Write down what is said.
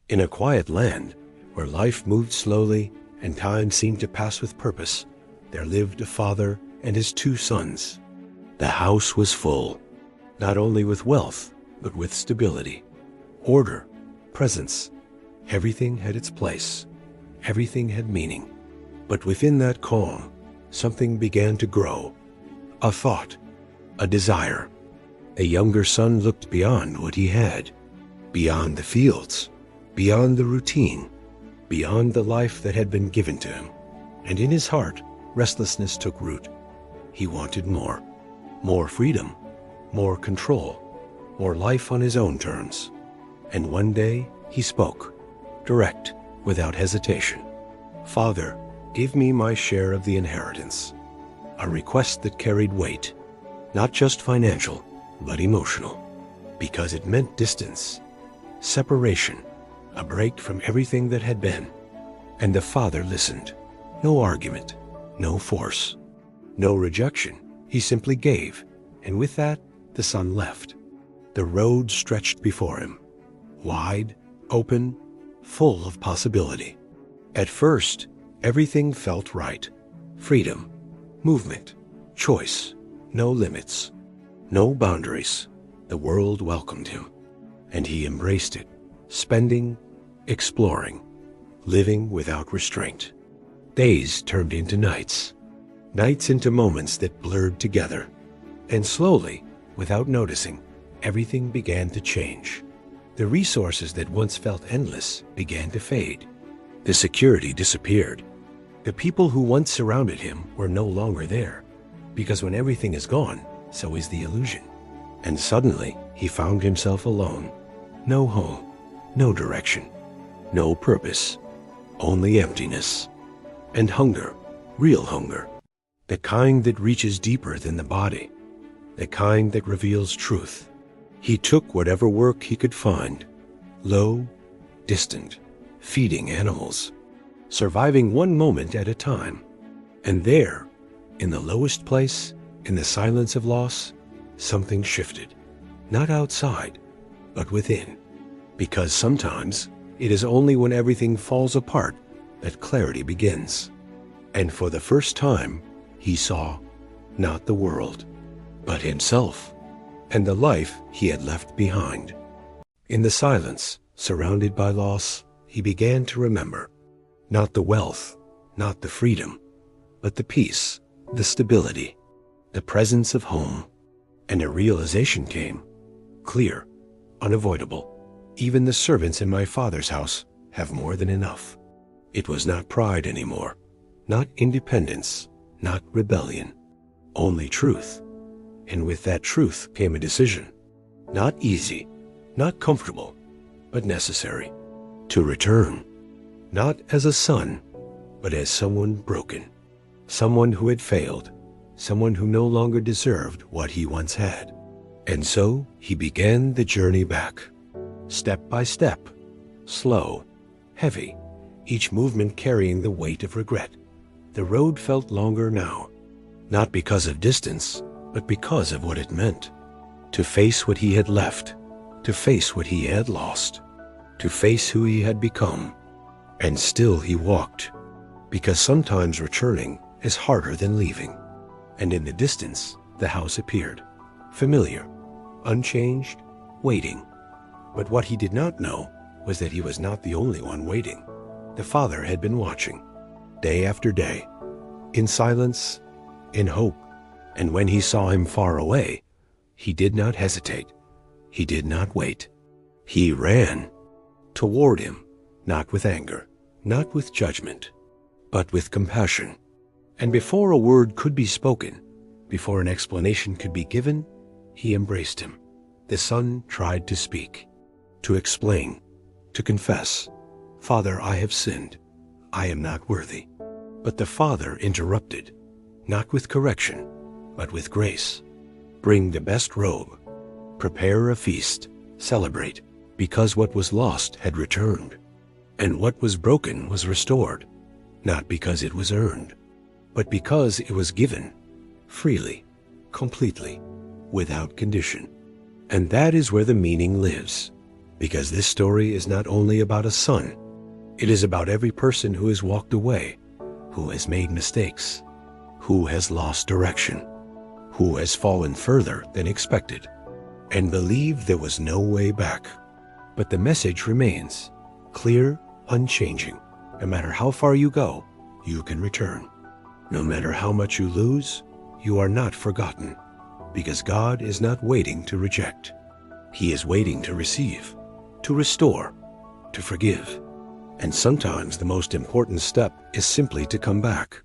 In a quiet land where life moved slowly and time seemed to pass with purpose, there lived a father and his two sons. The house was full, not only with wealth, but with stability, order, presence. Everything had its place. Everything had meaning. But within that calm, something began to grow. A thought, a desire. A younger son looked beyond what he had, beyond the fields, beyond the routine, beyond the life that had been given to him. And in his heart, restlessness took root. He wanted more. More freedom, more control, more life on his own terms. And one day he spoke, direct, without hesitation. "Father, give me my share of the inheritance." A request that carried weight, not just financial, but emotional, because it meant distance, separation, a break from everything that had been. And the father listened. No argument, no force, no rejection. He simply gave, and with that, the son left. The road stretched before him, wide, open, full of possibility. At first, everything felt right. Freedom, movement, choice, no limits, no boundaries. The world welcomed him, and he embraced it, spending, exploring, living without restraint. Days turned into nights, nights into moments that blurred together. And slowly, without noticing, everything began to change. The resources that once felt endless began to fade. The security disappeared. The people who once surrounded him were no longer there, because when everything is gone, so is the illusion. And suddenly, he found himself alone. No home, no direction, no purpose, only emptiness. And hunger, real hunger, the kind that reaches deeper than the body, the kind that reveals truth. He took whatever work he could find, low, distant, feeding animals, surviving one moment at a time. And there, in the lowest place, in the silence of loss, something shifted. Not outside, but within. Because sometimes it is only when everything falls apart that clarity begins. And for the first time, he saw not the world, but himself, and the life he had left behind. In the silence, surrounded by loss, he began to remember. Not the wealth, not the freedom, but the peace, the stability, the presence of home. And a realization came, clear, unavoidable. Even the servants in my father's house have more than enough. It was not pride anymore, not independence, not rebellion, only truth. And with that truth came a decision, not easy, not comfortable, but necessary, to return, not as a son, but as someone broken, someone who had failed, someone who no longer deserved what he once had. And so he began the journey back, step by step, slow, heavy, each movement carrying the weight of regret. The road felt longer now, not because of distance, but because of what it meant. To face what he had left, to face what he had lost, to face who he had become. And still he walked, because sometimes returning is harder than leaving. And in the distance, the house appeared, familiar, unchanged, waiting. But what he did not know was that he was not the only one waiting. The father had been watching, day after day, in silence, in hope. And when he saw him far away, he did not hesitate. He did not wait. He ran toward him, not with anger, not with judgment, but with compassion. And before a word could be spoken, before an explanation could be given, he embraced him. The son tried to speak, to explain, to confess. "Father, I have sinned. I am not worthy." But the father interrupted, not with correction, but with grace. "Bring the best robe. Prepare a feast. Celebrate, because what was lost had returned, and what was broken was restored, not because it was earned, but because it was given, freely, completely, without condition." And that is where the meaning lives. Because this story is not only about a son, it is about every person who has walked away, who has made mistakes, who has lost direction, who has fallen further than expected, and believed there was no way back. But the message remains clear, unchanging. No matter how far you go, you can return. No matter how much you lose, you are not forgotten, because God is not waiting to reject. He is waiting to receive, to restore, to forgive. And sometimes the most important step is simply to come back.